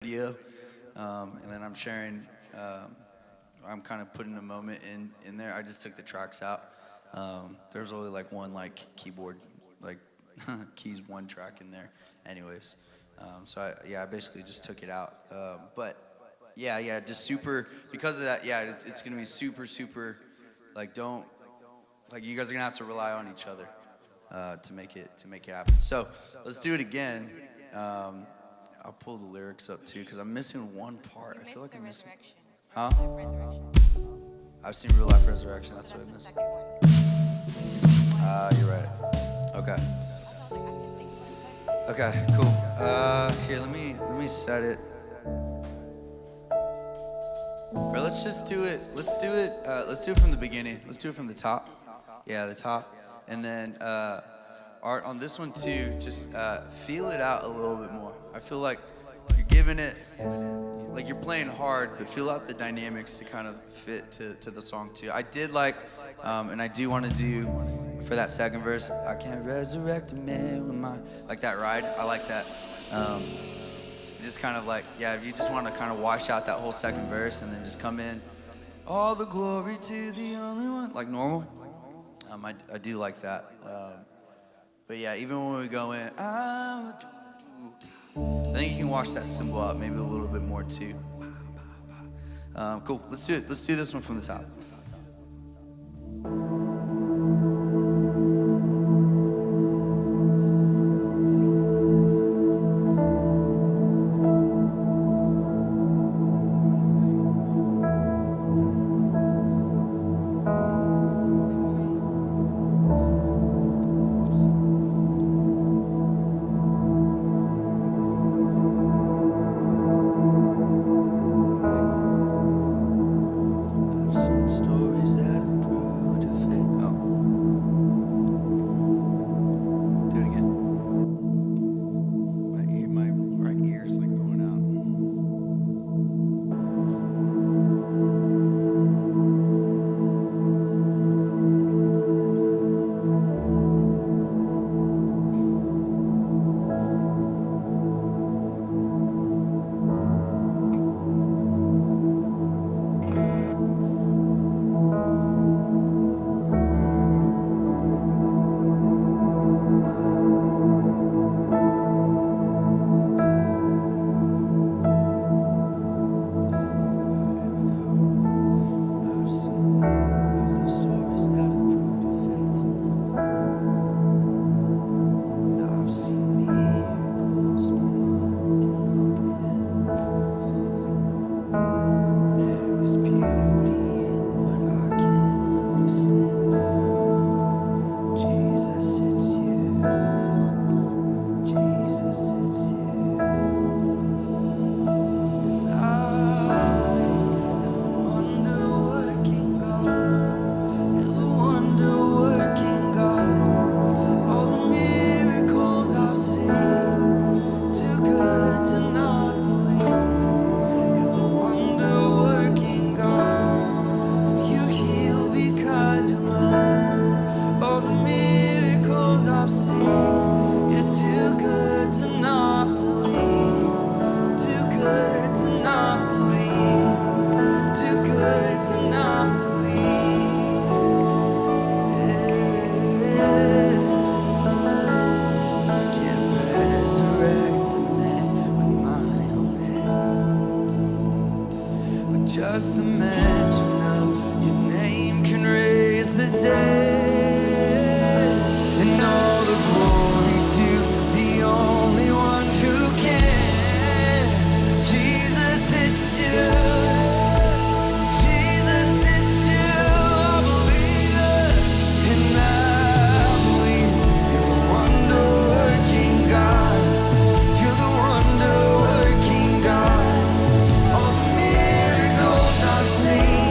video, and then I'm sharing. I'm kind of putting a moment in there. I just took the tracks out. There's only like one like keyboard, like keys one track in there. Anyways, so I basically just took it out. But yeah, just super because of that. Yeah, it's gonna be super like don't like you guys are gonna have to rely on each other to make it happen. So let's do it again. I'll pull the lyrics up too because I'm missing one part. I feel like I'm missing. Huh? I've seen Real Life Resurrection. That's what I missed. You're right. Okay. Okay, cool. Here, let me set it. Or let's just do it. Let's do it from the beginning. Let's do it from the top. Yeah, the top. And then Art on this one too. Just feel it out a little bit more. I feel like you're giving it, like you're playing hard, but feel out the dynamics to kind of fit to the song too. I did like, and I do want to do for that second verse. I can't resurrect a man with my like that ride. I like that. Just kind of like if you just want to kind of wash out that whole second verse and then just come in. All the glory to the only one, like normal. I do like that. But yeah, even when we go in, I think you can wash that cymbal out maybe a little bit more too. Cool, let's do it. Let's do this one from the top. Just the mention of your name can raise the dead, and all the glory to the only one who can. Jesus, it's you. Jesus, it's you. I believe it, and I believe you're the wonder-working God. You're the wonder-working God. All the miracles I've seen.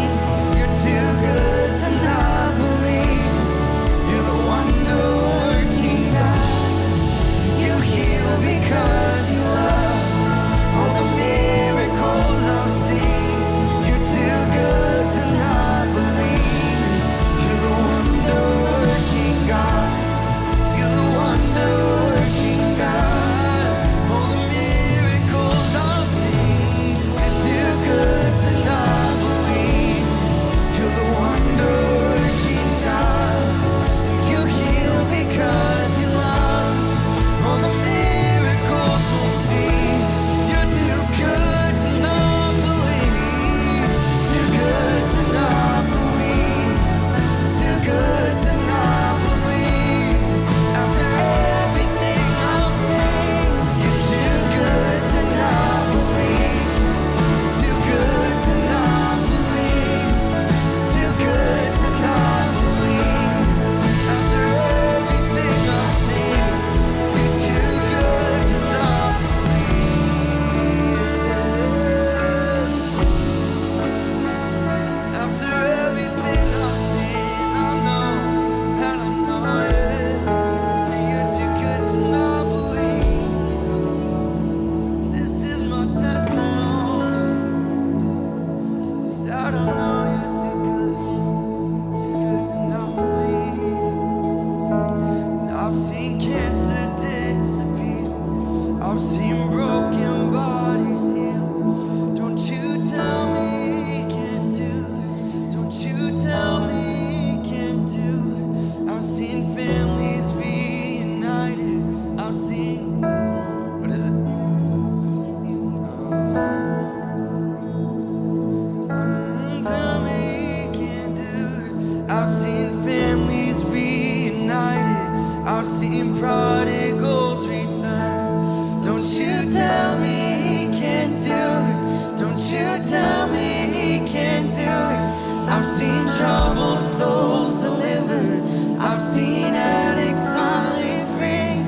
seen troubled souls delivered. I've seen addicts finally free.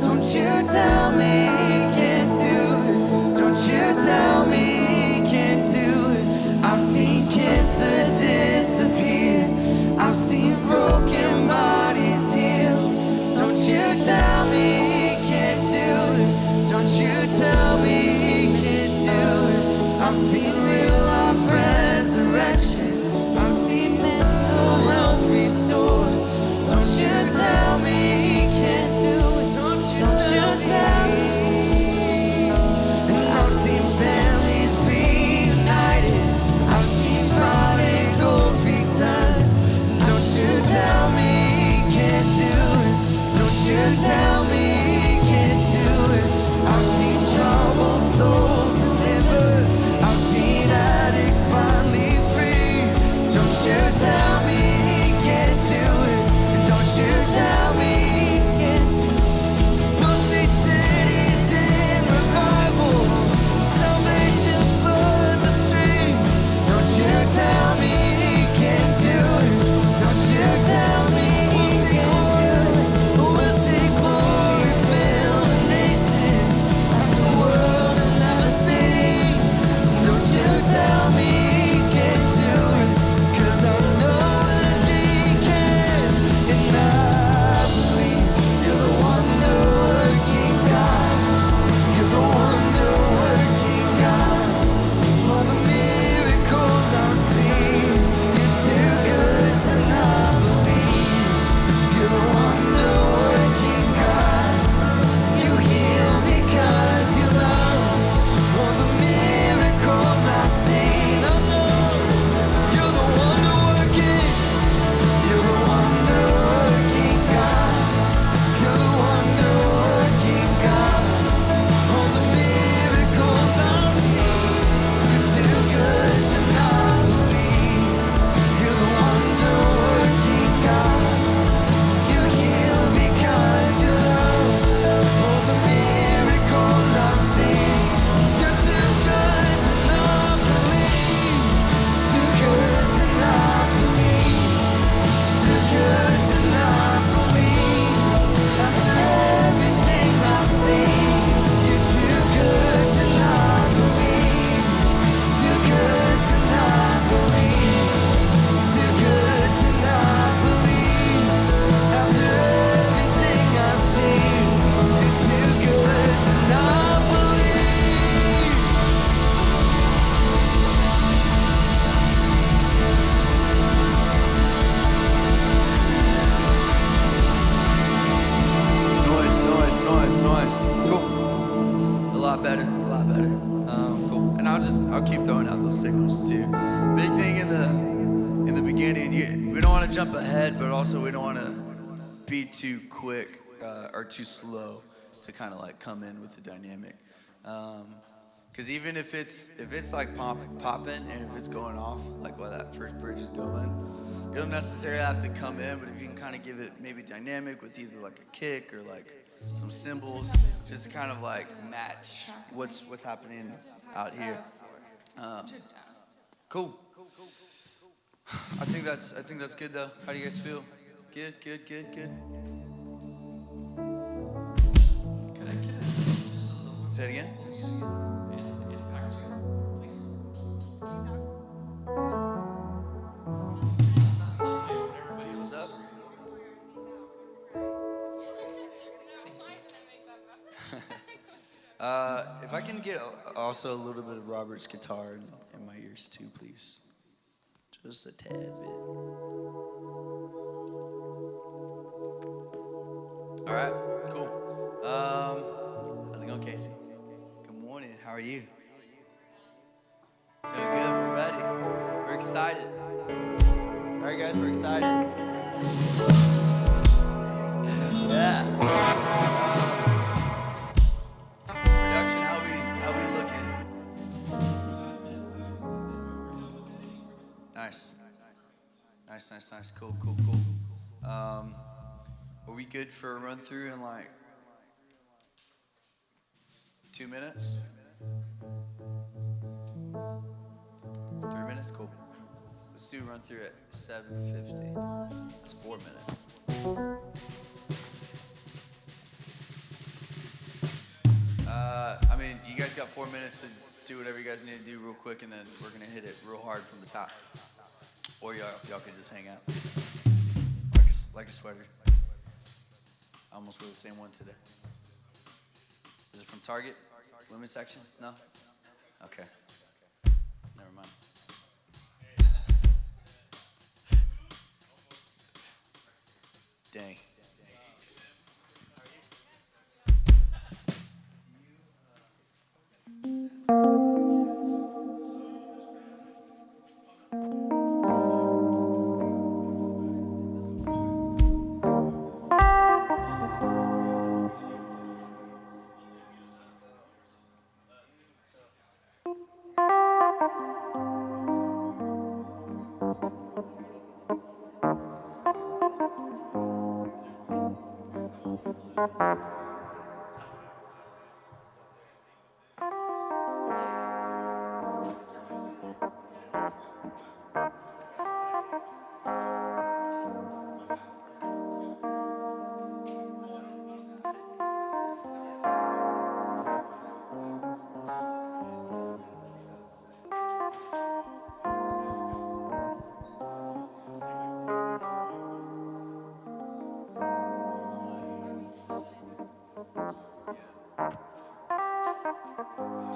Don't you tell me he can't do it. Don't you tell me he can't do it. I've seen cancer disappear. I've seen broken bodies healed. Don't you tell me he can't do it. Don't you tell me he can't do it. I've seen real life resurrection. I've seen mental health restored. Don't you tell me he can't do it. Don't you tell me. And I've seen families reunited. I've seen prodigals return. Don't you tell me he can't do it. Don't you tell me he can't do it. I've seen troubled souls delivered. I've seen addicts finally free. Don't you tell me he can't do it. Don't you tell me he can't do it. We'll see cities in revival. Salvation flood the streets. Don't you tell me he can't do it. Don't you tell me he can't do it. We'll see glory fill the nations like the world has never seen. Don't you tell me he can't do it. 'Cause I know that he can. And I believe you're the wonder-working God. You're the wonder-working God. All the miracles I've seen, you're too good to not believe. You're the wonder-working God. You heal because you love. All the miracles I've seen, I know you're the wonder-working. You're the wonder-working God. You're the wonder-working God. All the miracles I've seen, you're too good to not believe. You're the wonder-working God. You heal because you love. All the miracles I've seen, you're too good to not believe. Too good to not believe. Too good to not believe. After everything I've seen, you're too good to not believe. Too good to not believe. Too good to not believe. After everything I've seen, you're too good to not believe. Noise. Cool. A lot better. Cool. And I'll keep throwing out those signals too. Big thing in the beginning, we don't want to jump ahead, but also we don't want to be too quick or too slow to kind of like come in with the dynamic. Because even if it's like popping and if it's going off, like while that first bridge is going, you don't necessarily have to come in, but if you can kind of give it maybe dynamic with either like a kick or like some cymbals, just to kind of like match what's happening out here. Cool. I think that's good though. How do you guys feel? Good. Can I get it just a little Say it again. and impact you, please? Not my own, everybody else. What's up? If I can get also a little bit of Robert's guitar in my ears too, please. Just a tad bit. All right, cool. How's it going, Casey? Good morning. How are you? Doing good. We're ready. We're excited. All right, guys, we're excited. Yeah. Production, how we looking? Nice. Cool. Are we good for a run through in like 2 minutes? 3 minutes? Cool. Let's do run through at 7:50. That's 4 minutes. I mean, you guys got 4 minutes to do whatever you guys need to do real quick, and then we're gonna hit it real hard from the top. Or y'all could just hang out like a sweater. I almost wore the same one today. Is it from Target? Women's section? No? Okay. Never mind. Dang.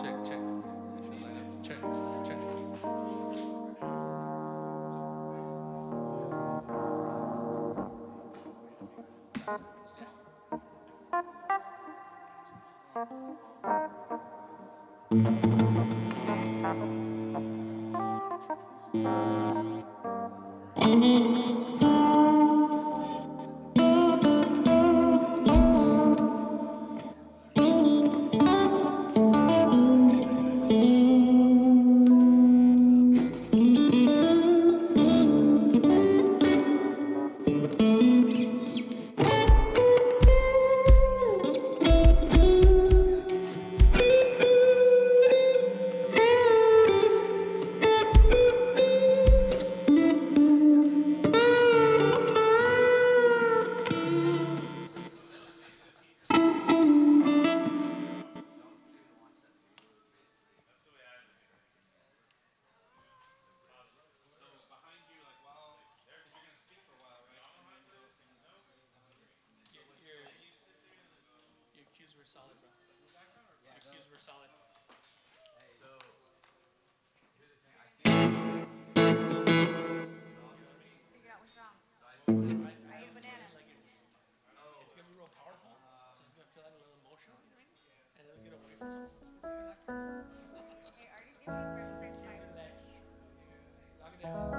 Check, check. Check, check. Your cues were solid, bro. Your cues were solid. Figure out what's wrong. I ate a banana. It's gonna be real powerful, so it's gonna feel like a little emotional, and it'll get away from us. Hey, Artie's giving me French fries. Lock it down.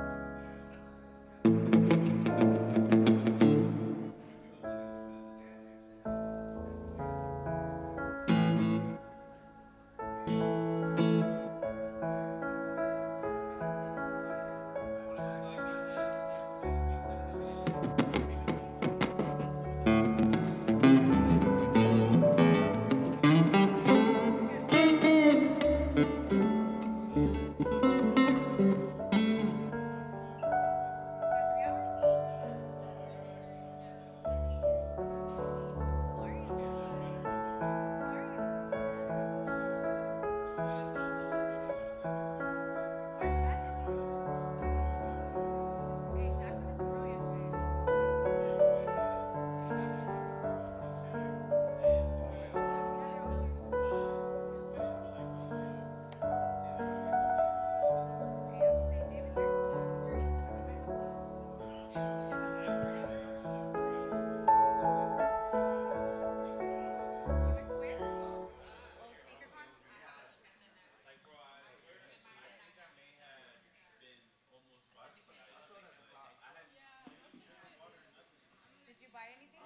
Did you buy anything?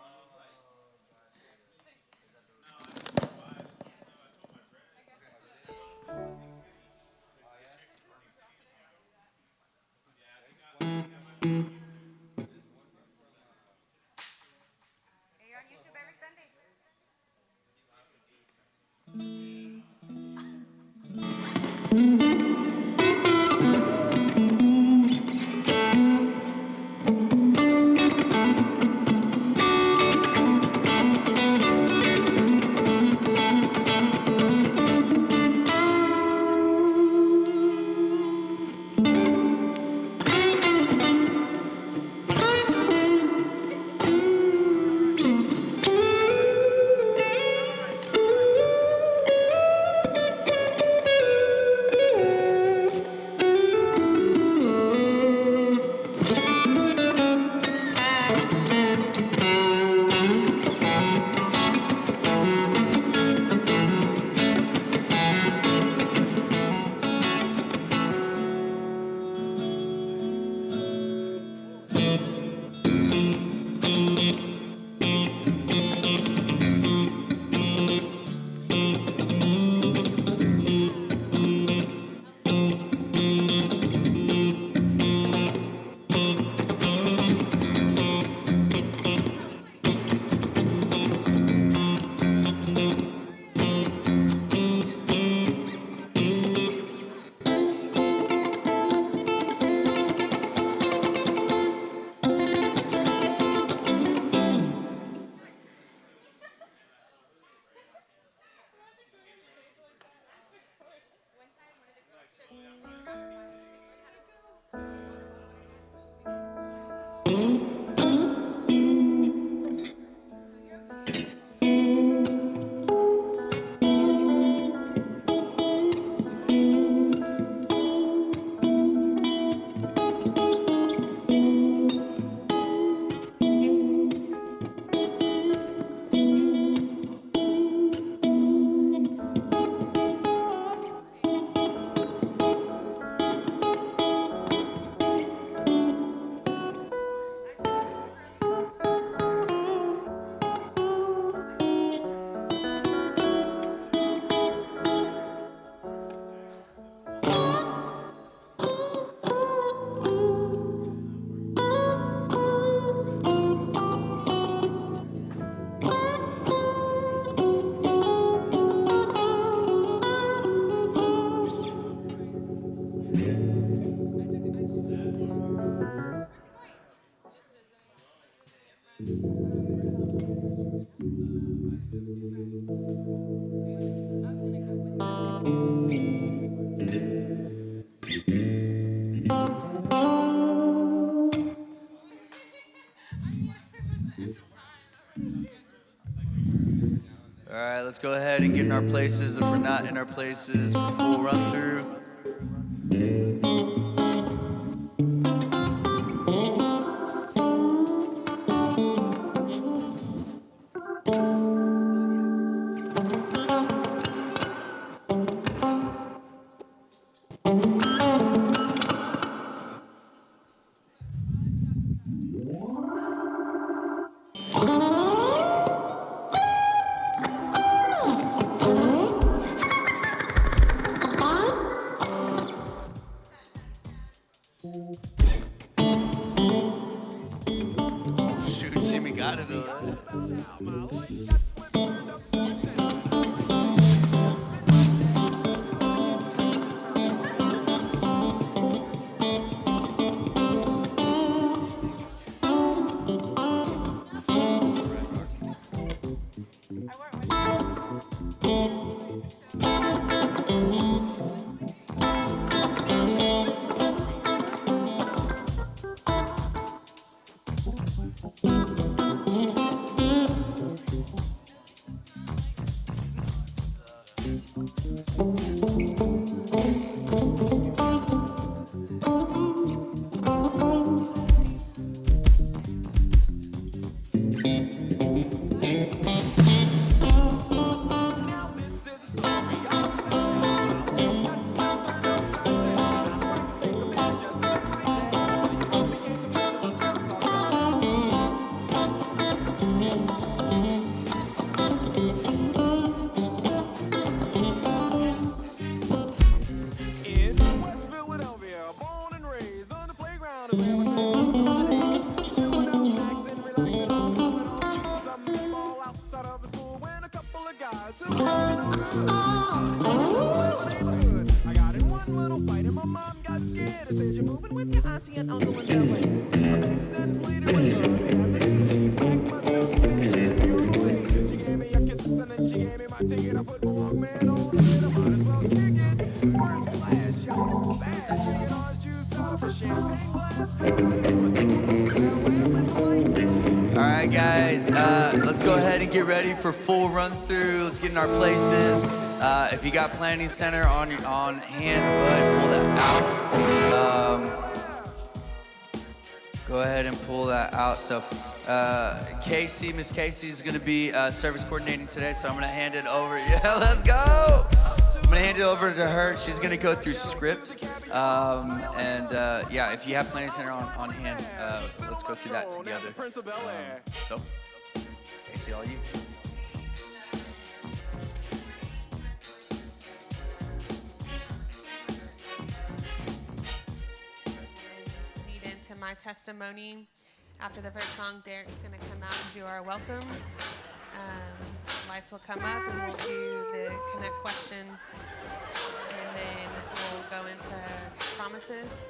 Hey, you're on YouTube every Sunday. go ahead and get in our places if we're not in our places for full run through. Oh shoot, Jimmy got it though. In West Philadelphia, born and raised on the playground is where I spent my days. Chilling out, relaxing, relaxing, I'm pulling on shoes. I'm the ball outside of the school when a couple of guys who acted no good started running around the neighborhood. I got in one little fight and my mom got scared and said, "You're moving with your auntie and uncle in LA." I begged and pleaded with her. They had the day she packed myself kisses and me on the way. She gave me a kiss and then she gave me my ticket. I put my Walkman on and said I might as well kick it. First class, yo, this is bad. Drinking orange juice out of a champagne glass. All right, guys, let's go ahead and get ready for full run through. Let's get in our places. If you got planning center on hand, go ahead and pull that out. Go ahead and pull that out. So, Casey, Miss Casey is going to be service coordinating today. So I'm going to hand it over. Yeah, let's go. I'm going to hand it over to her. She's going to go through script. Yeah, if you have planning center on hand, let's go through that together. So, Casey, all you. Lead into my testimony. After the first song, Derek's going to come out and do our welcome. Lights will come up and we'll do the connect question. And then we'll go into promises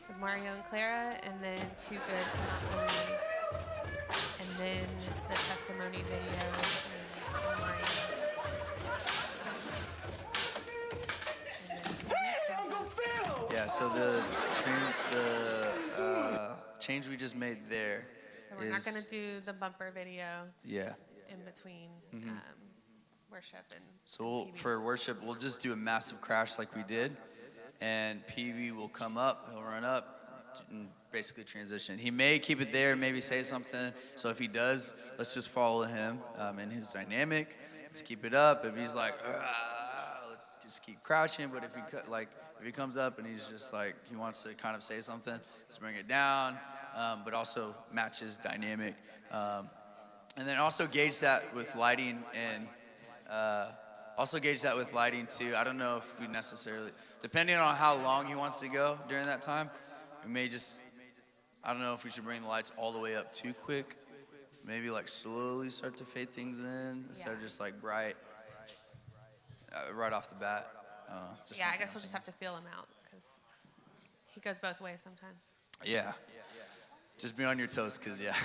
with Mario and Clara, and then Too Good to Not Believe. And then the testimony video and Mario. Yeah, so the change we just made there. So we're not going to do the bumper video Yeah. in between worship and So PB. for worship, we'll just do a massive crash like we did, and PB will come up, he'll run up, and basically transition. He may keep it there, maybe say something. So if he does, let's just follow him in his dynamic. Let's keep it up. If he's like, let's just keep crouching. But if he comes up and he's just like he wants to kind of say something, let's bring it down. But also match his dynamic, and then also gauge that with lighting and. Also gauge that with lighting too. I don't know if we necessarily, depending on how long he wants to go during that time, we may just, I don't know if we should bring the lights all the way up too quick. Maybe like slowly start to fade things in instead of just like bright right off the bat. Yeah, I guess we'll just have to feel him out because he goes both ways sometimes. Yeah. Just be on your toes, cause yeah.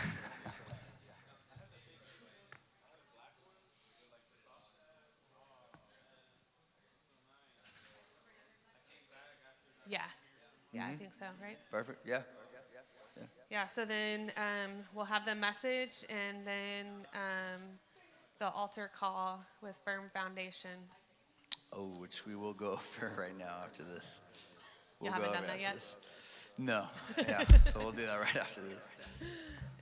Yeah. Yeah, I think so, right? Perfect. Yeah. Yeah, so then we'll have the message, and then the altar call with firm foundation. Oh, which we will go over right now after this. We'll haven't go done over that after yet? this. No. Yeah. So we'll do that right after this.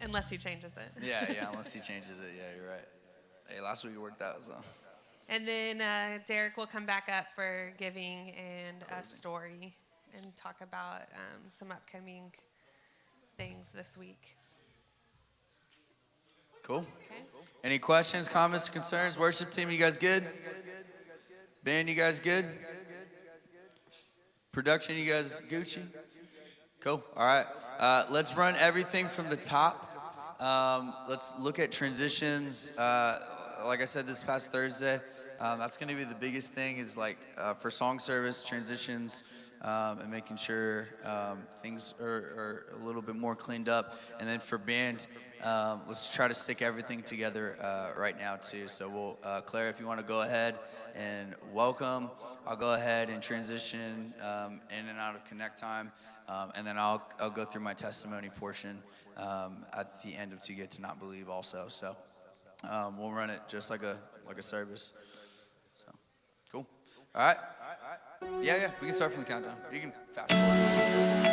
Unless he changes it. Yeah, unless he changes it. Yeah, you're right. Hey, last week it worked out, so. And then Derek will come back up for giving and a story and talk about some upcoming things this week. Cool. Okay? Any questions, comments, concerns? Worship team, you guys good? Band, you guys good? Production, you guys Gucci? Cool. All right. Let's run everything from the top. Let's look at transitions. Like I said this past Thursday, that's going to be the biggest thing is like for song service, transitions, and making sure things are a little bit more cleaned up. And then for band, let's try to stick everything together right now too. So we'll, Claire, if you want to go ahead and welcome, I'll go ahead and transition in and out of connect time. And then I'll go through my testimony portion at the end of To Get to Not Believe also. So we'll run it just like a service. So cool. All right. Yeah. We can start from the countdown. You can fast forward.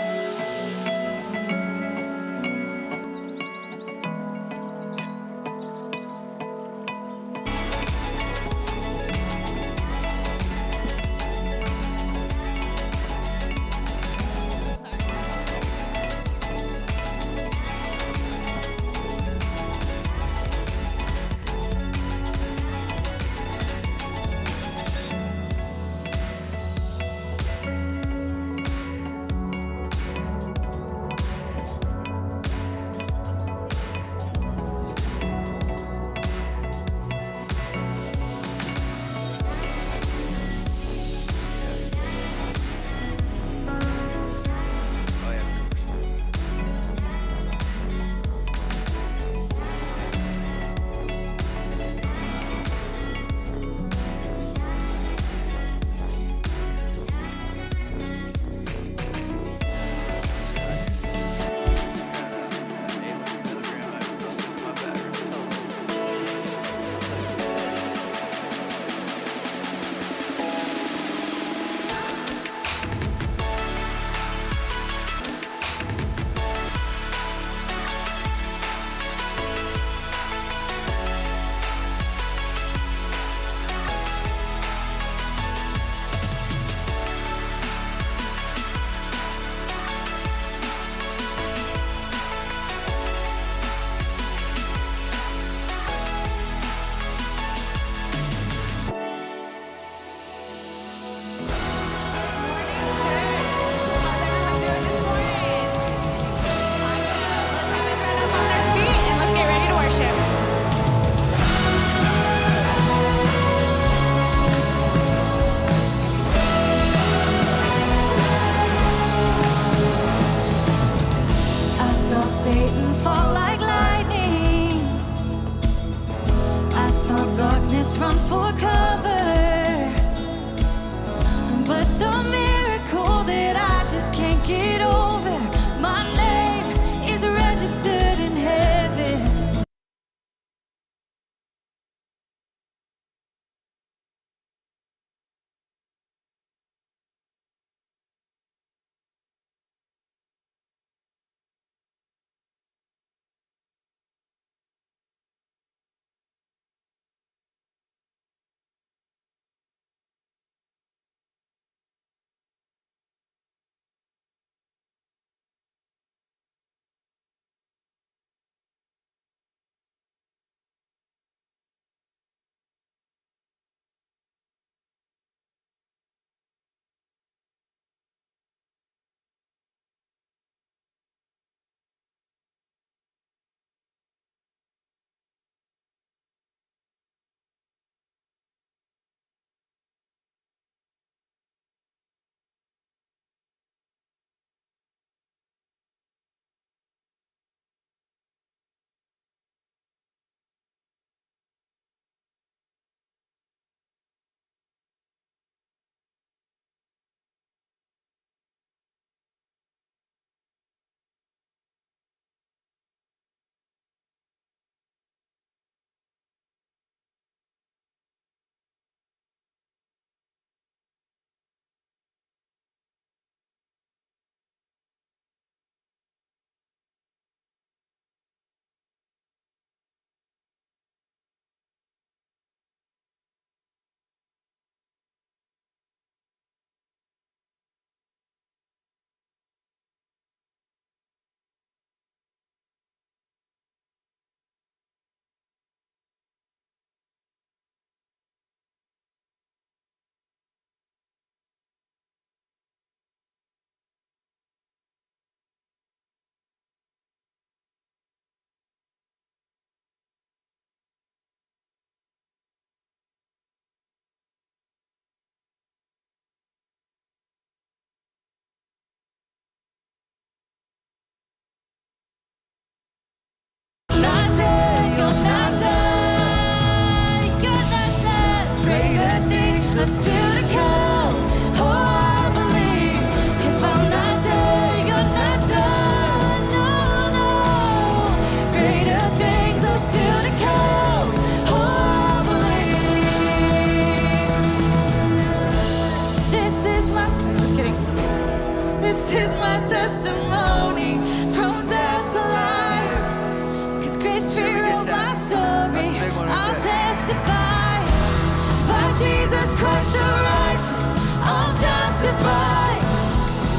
testify.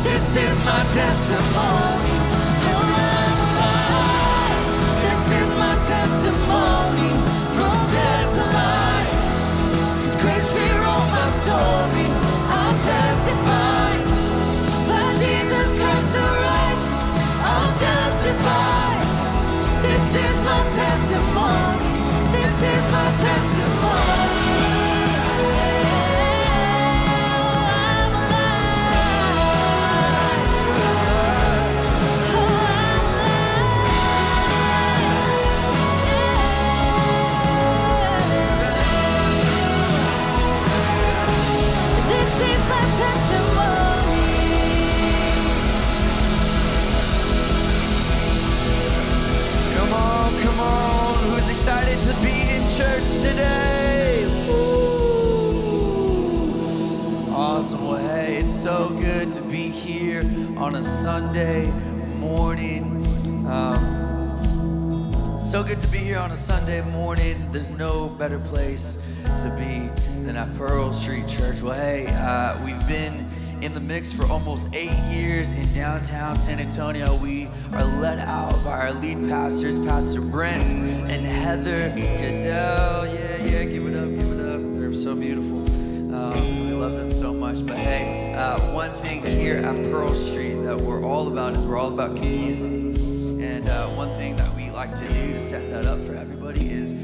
This is my testimony. This is my testimony. From death to life. His grace rewrote my story. I'll testify. By Jesus Christ the righteous, I'm justified. This is my testimony. This is my testimony. I'm alive. This is my testimony. Come on. Who's excited to be in church today? Woo. Awesome. Well, hey, it's so good to be here on a Sunday morning. So good to be here on a Sunday morning. There's no better place to be than at Pearl Street Church. Well, hey, we've been in the mix for almost 8 years in downtown San Antonio. We are led out by our lead pastors, Pastor Brent and Heather Goodell. Yeah, give it up. They're so beautiful. We love them so much. But hey, one thing here at Pearl Street that we're all about is we're all about community. And one thing that we like to do to set that up for everybody is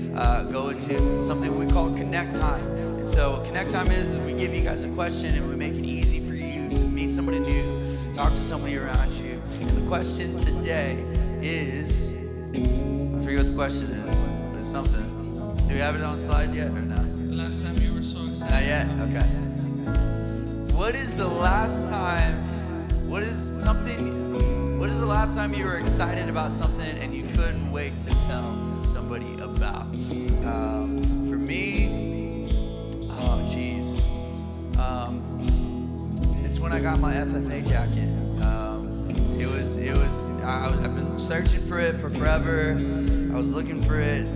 go into something we call Connect Time. And so what Connect Time is we give you guys a question and we make it easy for you to meet somebody new, talk to somebody around you. And the question today is, I forget what the question is, but it's something. Do we have it on the slide yet or not? Last time you were so excited. Not yet? Okay. What is the last time you were excited about something and you couldn't wait to tell somebody about? For me, oh geez. It's when I got my FFA jacket. I've been searching for it for forever. I was looking for it,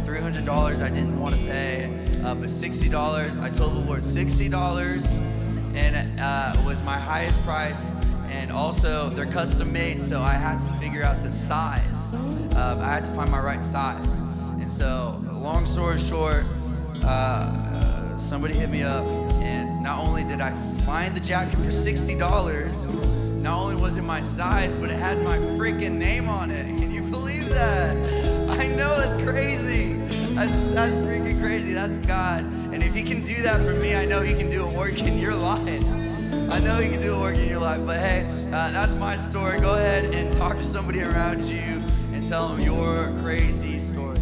$300 I didn't want to pay, but $60, I told the Lord $60, and it was my highest price. And also, they're custom made, so I had to figure out the size. I had to find my right size. And so, long story short, somebody hit me up, and not only did I find the jacket for $60, not only was it my size, but it had my freaking name on it. Can you believe that? I know, that's crazy. That's freaking crazy. That's God. And if he can do that for me, I know he can do a work in your life. I know he can do a work in your life. But hey, that's my story. Go ahead and talk to somebody around you and tell them your crazy story.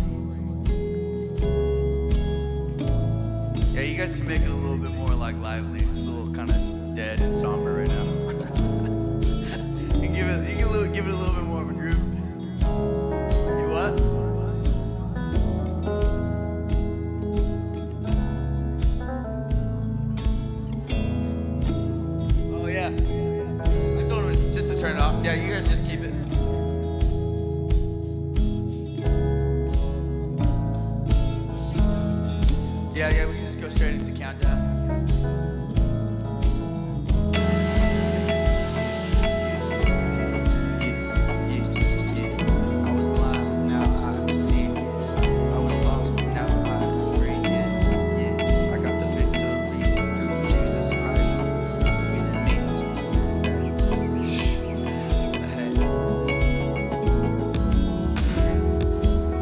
Yeah, you guys can make it a little bit more like lively. It's a little kind of dead and somber right now. You can give it a little bit more of a groove. You what? Oh yeah. I told him just to turn it off. Yeah, you guys just keep it. Yeah, we can just go straight into countdown. I was blind, but now I can see. I was lost, but now I'm free. Yeah. I got the victory through Jesus Christ. He's in me. Hey.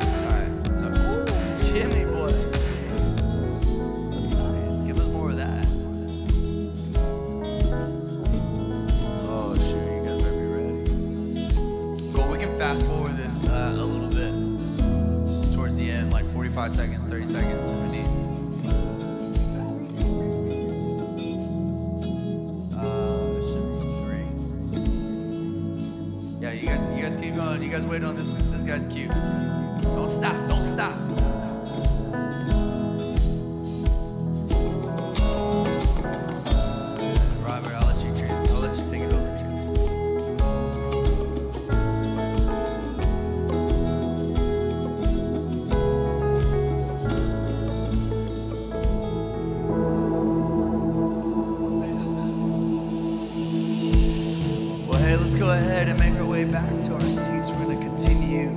All right, so Jimmy boy. That's nice. Give us more of that. Oh, sure, you guys better be ready. Cool, we can fast forward this a little bit. Just towards the end, like 45 seconds, 30 seconds if we need. Should be 3. Yeah, you guys keep going. You guys wait on this guy's cue. Don't stop. Robert, I'll let you take it over, Trent. Hey, let's go ahead and make our way back to our seats. We're going to continue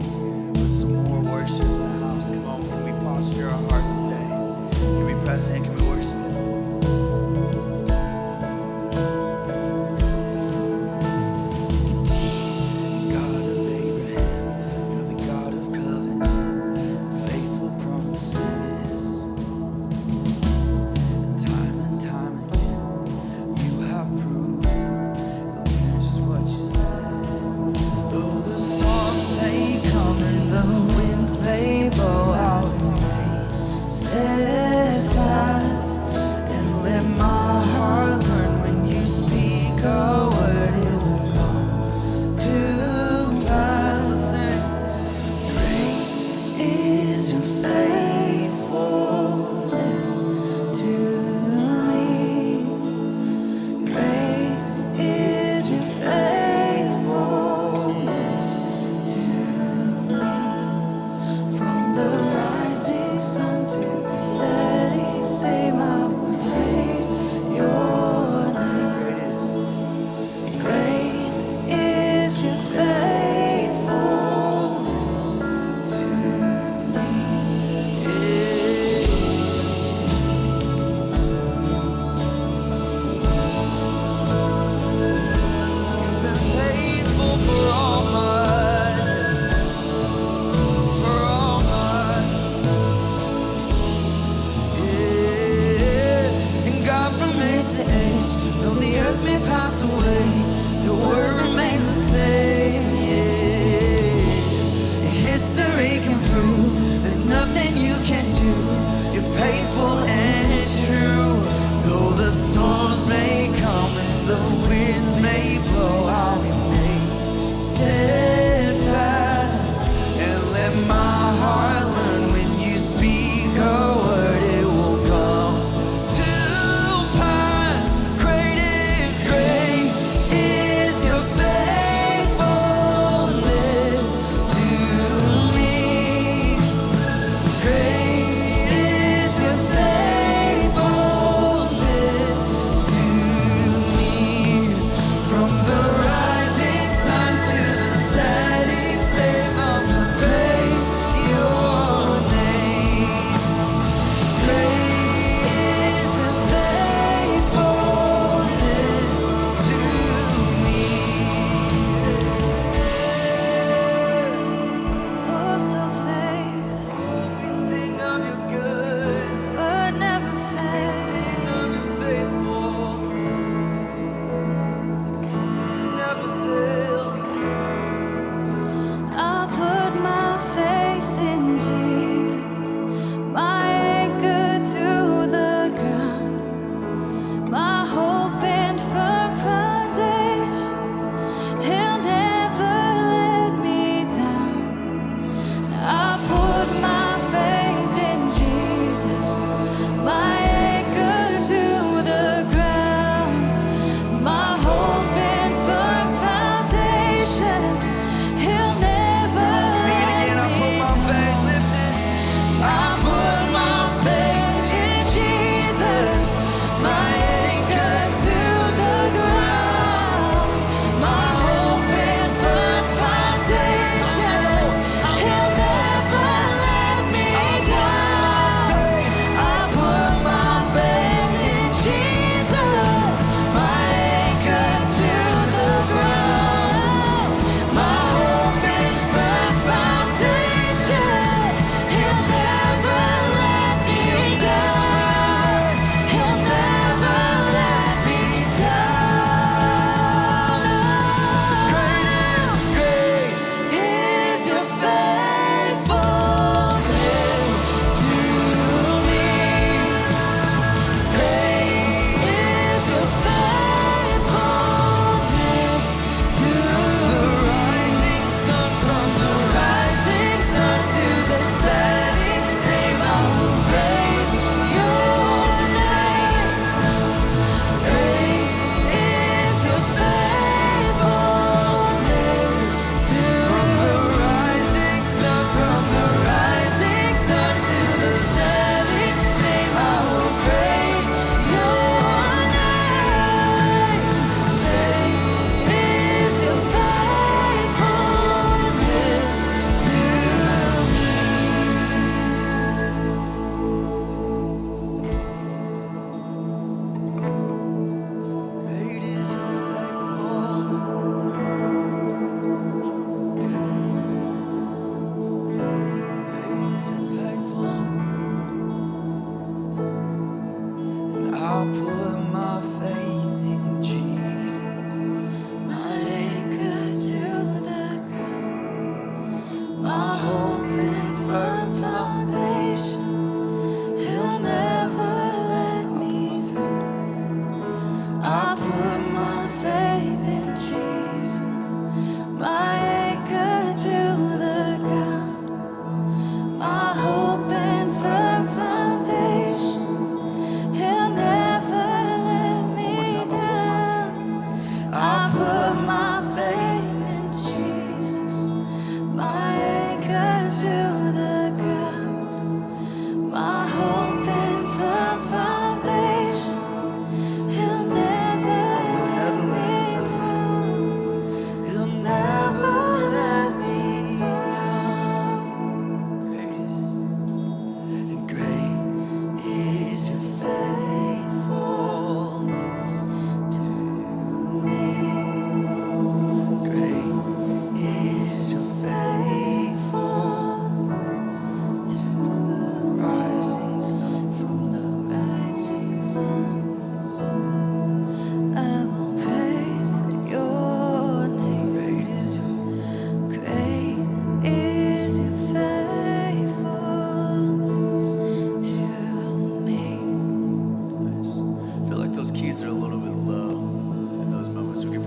with some more worship in the house. Come on, can we posture our hearts today? Can we press in? Can we worship Him? God of Abraham, you're the God of covenant, faithful promises. Time and time again, you have proven you'll do just what you said. Though the storms may come and the winds may blow out, remain steadfast and let my heart learn when you speak a word, it will come to pass. Listen. Great is your faithfulness to me. Great is your faithfulness to me. From the rising sun to the setting same, I will praise your name. Great is your faithfulness to me. You've been faithful for all my days, for all my days. Yeah. And God, from age to age, though the earth may pass away, your word remains the same. Yeah. And history can prove there's nothing you can do. You're faithful and true. Though the storms may come and the winds may blow, I'll remain steadfast and let my heart learn when you speak a word, it will come to pass. Great is your faithfulness to me. Great is your faithfulness to me. From the rising sun to the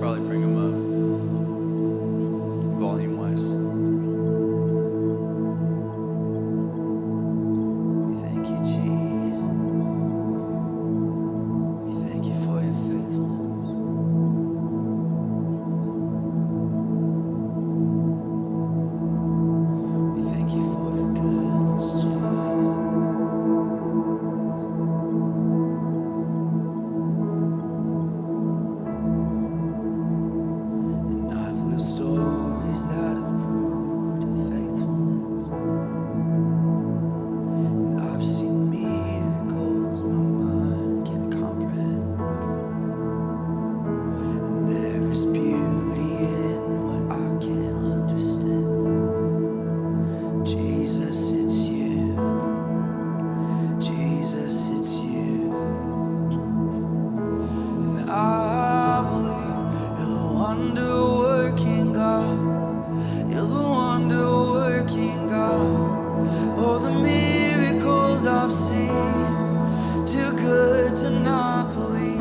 probably bring them up volume-wise. We thank you, Jesus. We thank you for your faithfulness. We thank you for your goodness, Jesus. And I've lived stories that have proved your faithfulness. And I've seen miracles my mind can't comprehend. And there is beauty in what I can't understand. Jesus, it's you. Jesus, it's you. And I believe you're the wonder-working God. You're the wonder-working God. Oh, the miracles I've seen, too good to not believe.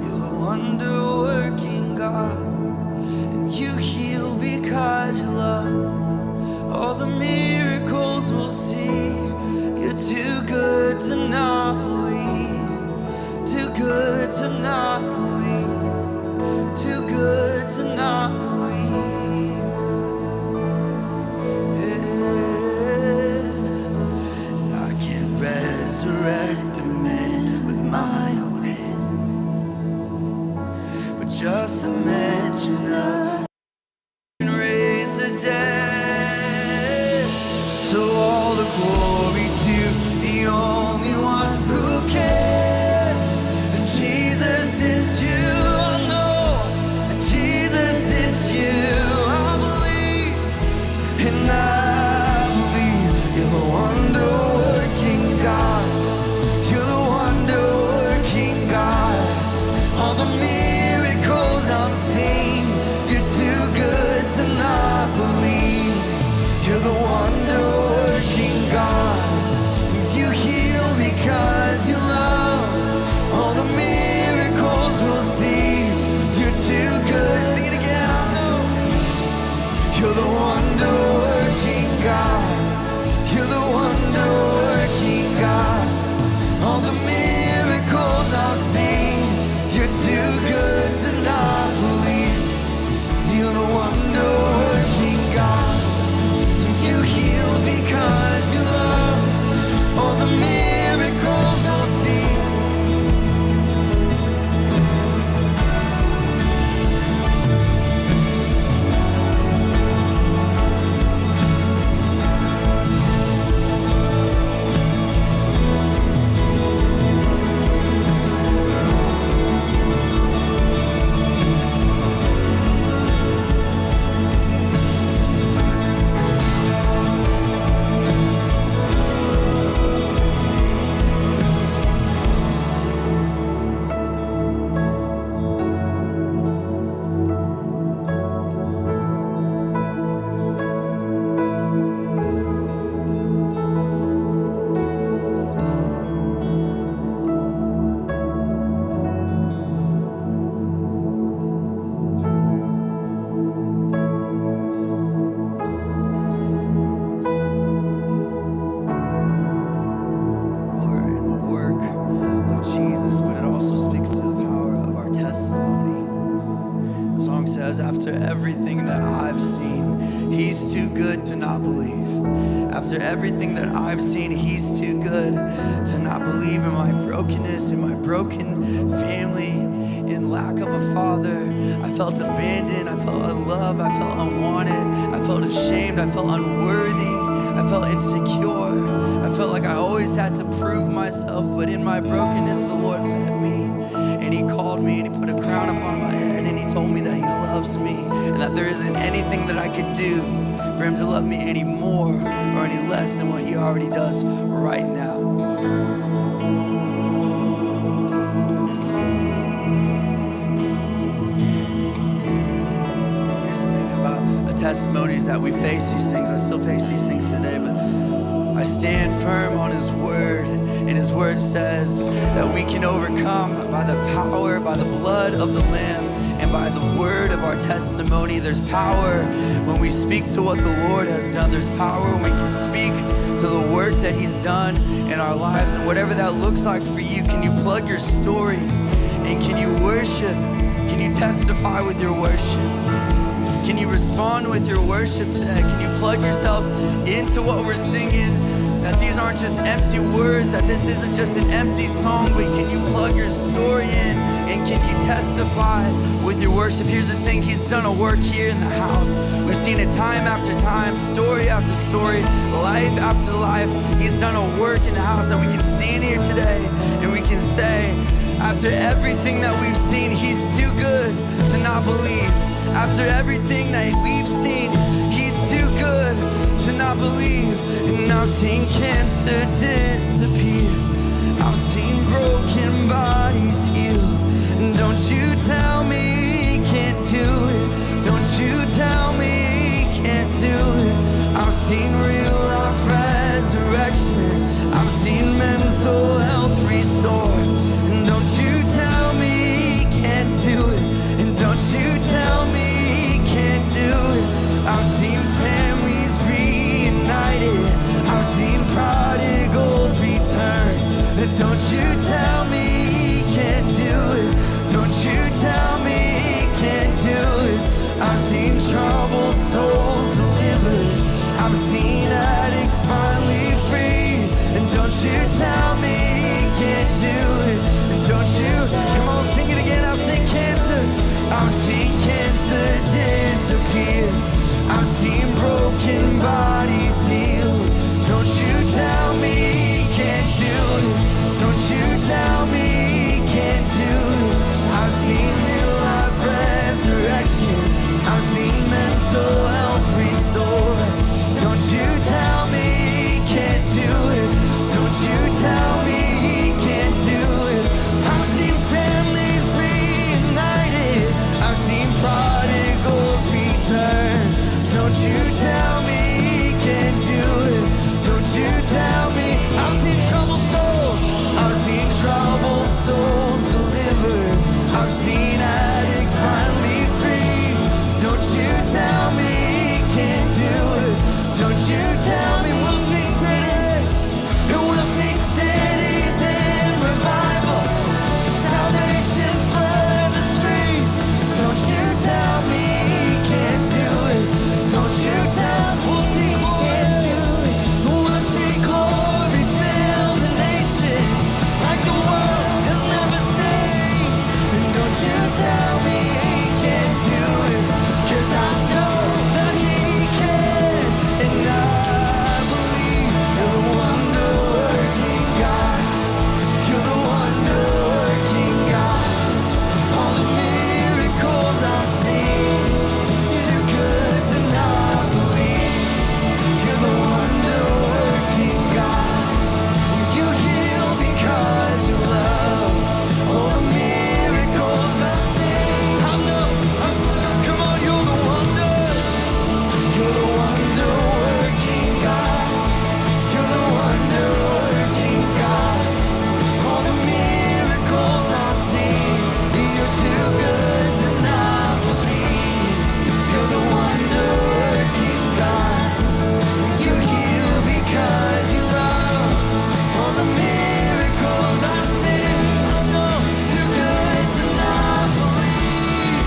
You're the wonder-working God. And you heal because you love. All the miracles we'll see. You're too good to not believe. Too good to not believe. Too good to not believe. Yeah. And I can't resurrect a man with my own hands. But just the mention of can raise the dead. So all the glory to the only one who can. And Jesus, it's you. I know. And Jesus, it's you. I believe. And I believe you're the wonder-working God. You're the wonder-working God. All the miracles I've seen, you're too good to not believe. You're the wonder-working God. And you heal because you love. All the miracles we'll see, you're too good. Sing it again, I know. You're the wonder-working God. You're the wonder-working God. All the miracles I've seen, you're too good to not believe. You're the wonder-working God. You heal because you love. All the miracles we'll see. We're in the work of Jesus, but it also speaks to the power of our testimony. The song says, after everything that I've seen, he's too good to not believe. After everything that I've seen, he's too good to not believe. In my brokenness, in my broken family, in lack of a father, I felt abandoned, I felt unloved, I felt unwanted, I felt ashamed, I felt unworthy, I felt insecure. I felt like I always had to prove myself, but in my brokenness, the Lord met me, and he called me, and he put a crown upon my head, and he told me that he loves me, and that there isn't anything that I could do for him to love me any more or any less than what he already does right now. Here's the thing about the testimonies that we face these things. I still face these things today, but I stand firm on his word, and his word says that we can overcome by the power, by the blood of the Lamb, and by the our testimony. There's power when we speak to what the Lord has done. There's power when we can speak to the work that He's done in our lives. And whatever that looks like for you, can you plug your story? And can you worship? Can you testify with your worship? Can you respond with your worship today? Can you plug yourself into what we're singing? That these aren't just empty words, that this isn't just an empty song, but can you plug your story in and can you testify with your worship? Here's the thing, He's done a work here in the house. We've seen it time after time, story after story, life after life. He's done a work in the house that we can stand here today and we can say, after everything that we've seen, He's too good to not believe. After everything that we've seen, He's too good to not believe. And I've seen cancer disappear, I've seen broken bodies healed. And don't you tell me He can't do it, don't you tell me He can't do it. I've seen real life resurrection, I've seen mental health restored. And don't you tell me He can't do it, and don't you tell me He can't do it. I've seen families reunited, I've seen prodigals return. Don't you tell me He can't do it, don't you tell me He can't do it. I've seen troubled souls delivered, I've seen addicts finally free. And don't you tell me He can't do it, and don't you, come on sing it again. I've seen cancer, I've seen cancer disappear, I've seen broken bodies healed. Don't you tell me He can't do it, don't you tell me He can't do it. I've seen real life resurrection, I've seen mental health restored. Don't you tell me He can't do it, don't you tell me He can't do it. I've seen families reunited, I've seen prodigals return. Don't you tell me He can't do it, don't you tell me. I've seen troubled souls, I've seen troubled souls delivered, I've seen addicts finally free. Don't you tell me He can't do it, don't you tell me. We'll see cities, and we'll see cities in revival, salvation flood the streets. Don't you tell me He can't do it, don't you tell. We'll see glory, we'll see glory fill the nations like the world has never seen. And don't you tell me He can't do it, 'cause I know that He can. And I believe you're the wonder-working God, you're the wonder-working God. All the miracles I've seen, too good to not believe. You're the wonder-working God, you heal because you love. All the miracles I've seen, I know, come on, you're the wonder-working God, you're the wonder-working God. All the miracles I've seen, you're too good to not believe. You're the wonder-working God, you heal because you love. All the miracles I've seen, I know, too good to not believe,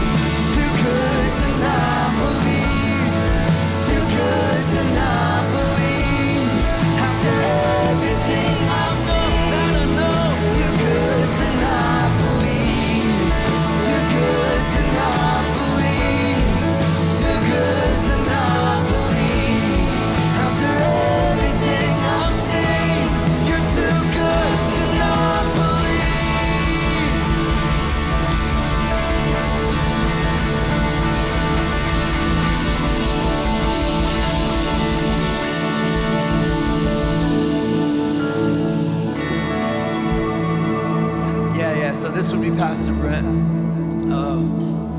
too good to not believe, too good to not believe. After everything I've seen, I know, too good to not believe, too good to not believe, too good to not believe. After everything I've seen, you're too good to not believe. Yeah, so this would be Pastor Brent.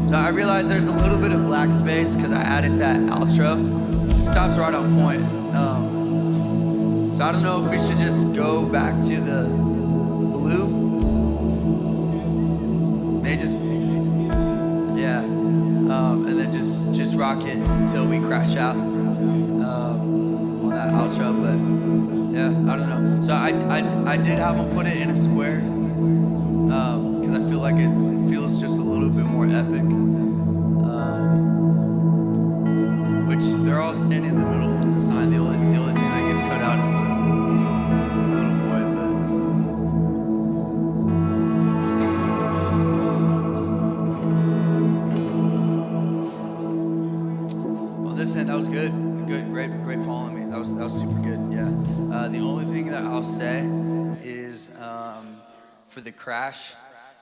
So I realized there's a little bit of black space because I added that outro. It stops right on point. So I don't know if we should just go back to the blue. Maybe just, yeah. just rock it until we crash out on that outro. But yeah, I don't know. So I did have them put it in a square because I feel like it feels just a little bit more epic. Which they're all standing in the middle holding a sign. The only thing that gets cut out is the little boy. But on this end, that was good. Good, great following me. That was super good. Yeah. The only thing that I'll say is for the crash,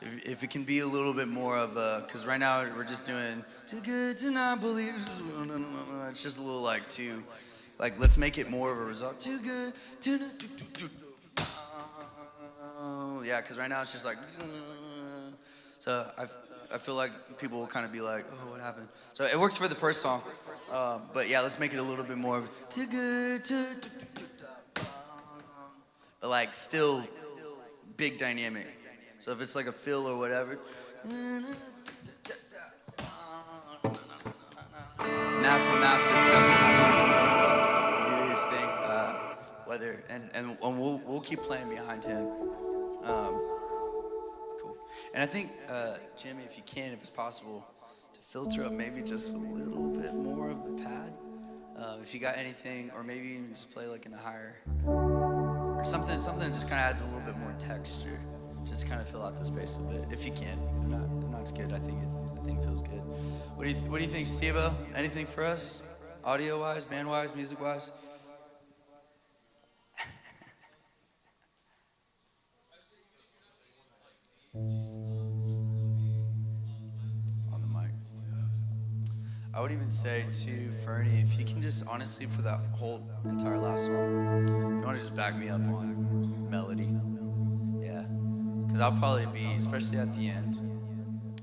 if it can be a little bit more of a, because right now we're just doing too good to not believe. It's just a little like too, like let's make it more of a result. Too good to not. Yeah, because right now it's just like. So I feel like people will kind of be like, oh, what happened? So it works for the first song, but yeah, let's make it a little bit more of too good to. But like still big dynamic. So if it's like a fill or whatever, massive, because that's what Master's gonna boot up, do his thing. And we'll keep playing behind him. Cool. And I think Jimmy, if you can, if it's possible, to filter up maybe just a little bit more of the pad. If you got anything, or maybe even just play like in a higher, or something that just kind of adds a little bit more texture. Just kind of fill out the space a bit, if you can. If not, it's good. I think it feels good. What do you think, Steve-O? Anything for us, audio-wise, band-wise, music-wise? On the mic. I would even say to Fernie, if you can just honestly for that whole entire last song, you want to just back me up on melody. Because I'll probably be, especially at the end,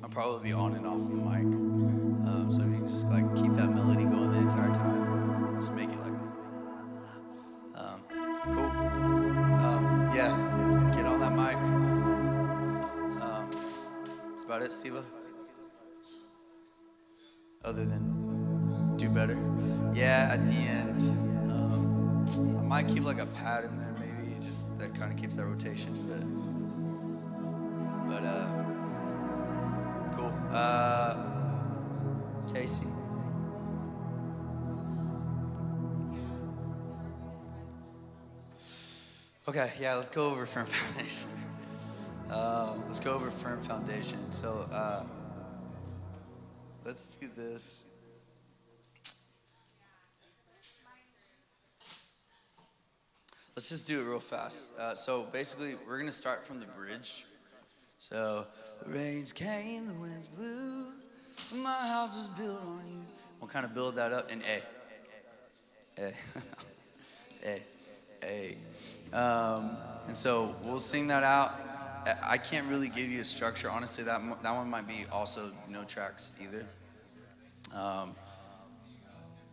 I'll probably be on and off the mic. So if you can just like keep that melody going the entire time, just make it like, cool. Yeah, get on that mic. That's about it, Steve. Other than do better. Yeah, at the end, I might keep like a pad in there maybe, just that kind of keeps that rotation, but cool. Casey. Okay, yeah, let's go over Firm Foundation. So, let's do this. Let's just do it real fast. So basically, we're gonna start from the bridge. So, the rains came, the winds blew, my house was built on you. We'll kind of build that up in A. A. And so we'll sing that out. I can't really give you a structure. Honestly, that one might be also no tracks either.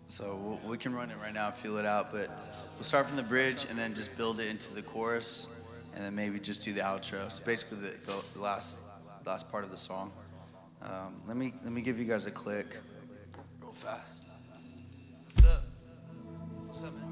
So we can run it right now, feel it out, but we'll start from the bridge and then just build it into the chorus. And then maybe just do the outro. So basically the last part of the song. Let me give you guys a click real fast. What's up? What's up, man?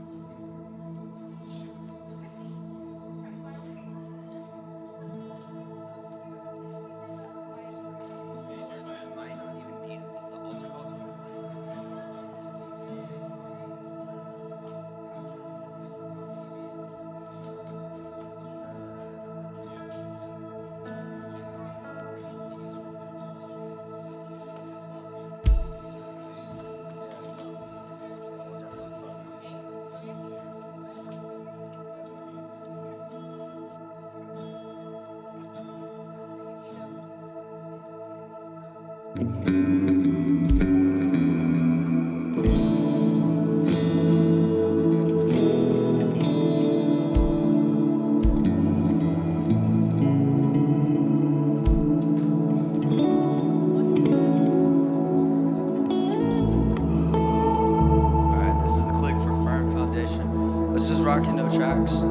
Rocking no tracks.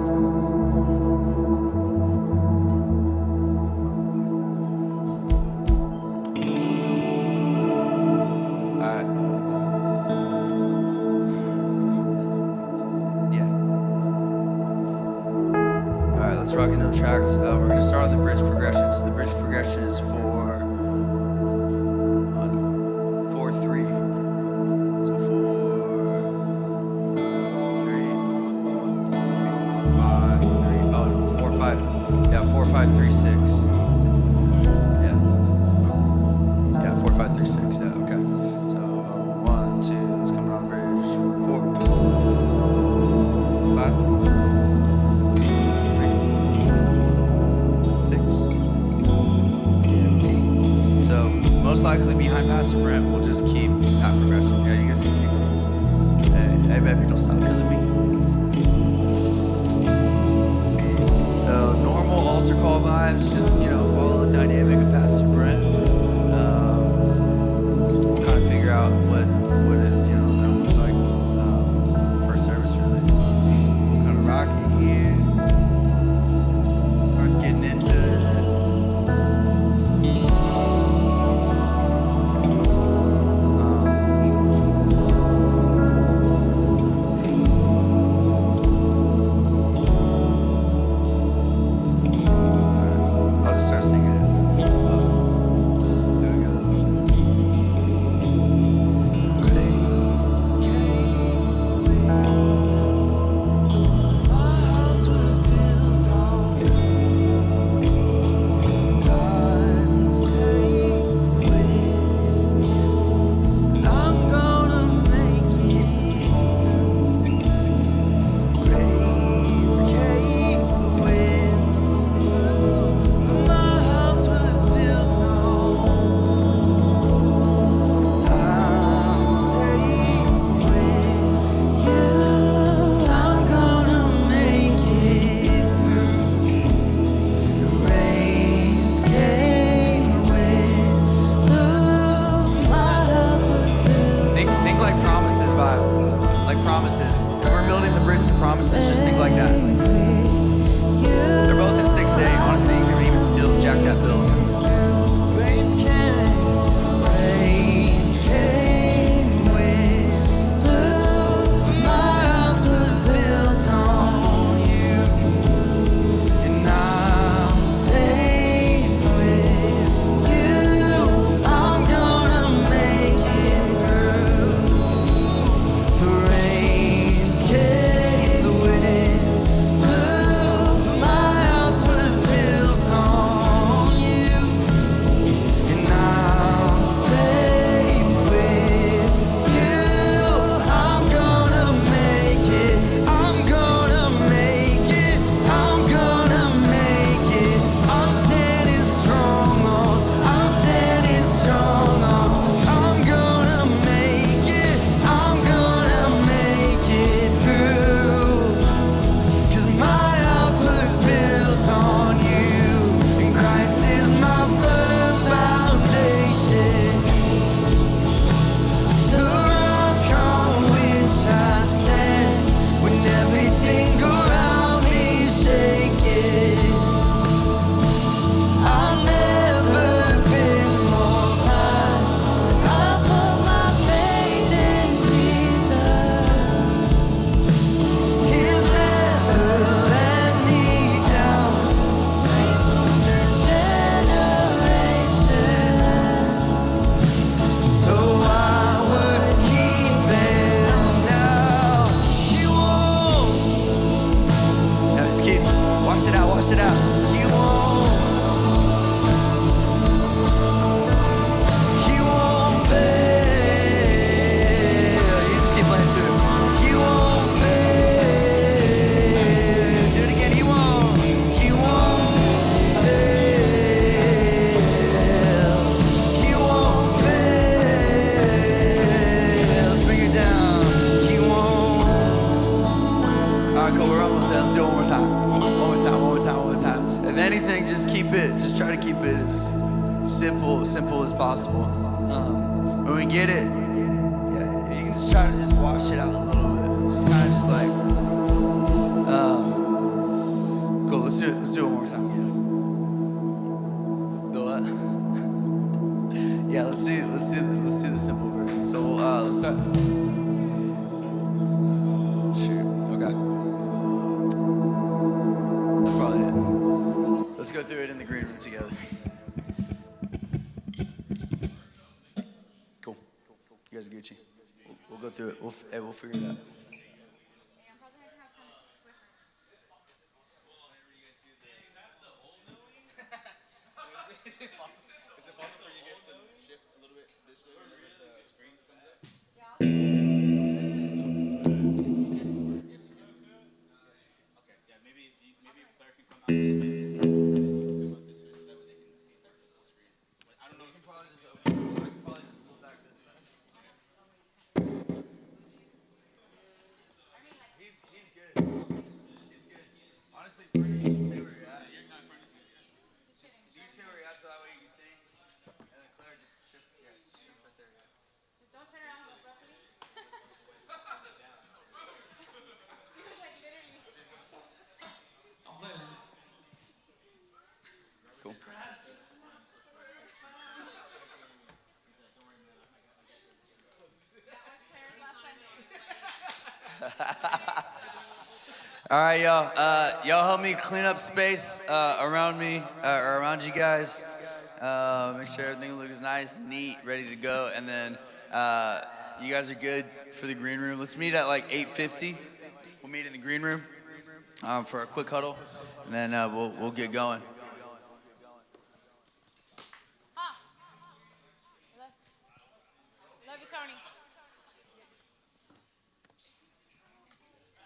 Alright. Rockin' No Tracks. We're gonna start on the bridge progression. So the bridge progression is 4-3. So 4, 3, 4, 5, 3. Oh no, 4, 5. Yeah, 4, 5, 3, 6. Yeah. Yeah, 4, 5, 3, 6. Yeah, okay. So 1, 2. Let's come on the bridge. 4, 5. 3, 6. So most likely behind Pastor Brent, we'll just keep that progression. Yeah, you guys can keep it. Hey, baby, don't stop because of me. So normal altar call vibes, just follow the dynamic of Pastor Brent. We'll kind of figure out what it that looks like first service really. Kind of rocking here. Starts getting into it. I'll just start singing it. Flow. There we go. Raise came, winds. My house was built on. I'm safe with you. I'm gonna make it through. Rains came, winds blew. My house was built on. I'm safe with you. I'm gonna make it through. Rains came, winds blew. My house was built. Think like promises vibe, like promises. If we're building the bridge to promises, just think like that. They're both in 6A. Honestly, you can even still jack that build. Rains came, winds blew. My house was built on you, and I'm safe with you. I'm gonna make it through. The rains came, the winds blew. My house was built on you, and I'm safe with you. I'm gonna make it. I'm gonna make it. I'm gonna make it. I'm standing strong on. I'm standing strong on. I'm gonna make it. I'm gonna make it through. 'Cause my house was built on you, and Christ is my firm foundation. The rock on which I stand when everything around me is shaking. I've never been more glad I put my faith in Jesus. He'll never let me down. He's faithful to generations. So why would he fail now? He won't. Now just keep, wash it out, wash it out. He won't. He won't fail. You just keep playing through. He won't fail. Do it again. He won't. He won't fail. He won't fail. Let's bring it down. He won't. All right, cool. We're almost there. Let's do it one more time. One more time. One more time. One more time. If anything, just keep it. Just try to keep it as simple as possible. When we get it, yeah, you can just try to just wash it out a little bit. Just kind of just like, cool. Let's do it. Let's do it one more time again. The what? Yeah, let's do the simple version. So let's start. Shoot. Okay. That's probably it. You guys Gucci. We'll go through it. We'll figure it out. Is it possible for you guys to shift a little bit this way whenever the screen comes up? Yes, you can. Okay, yeah, maybe if Claire can come out this way, come out this way so that way they can see the full screen. But I don't know if I can probably just pull back this way. He's good. He's good. Honestly, Freddie, you can stay where you're at. you're not in front of you. You can stay where you're at so that way you can see. And then Claire just shift. Yeah, just shift right there. Yeah. Just don't turn around abruptly. Cool. All right, y'all. Y'all help me clean up space around me, or around you guys. Make sure everything looks nice, neat, ready to go. And then you guys are good for the green room. Let's meet at like 8:50. We'll meet in the green room for a quick huddle, and then we'll get going. Love you, Tony.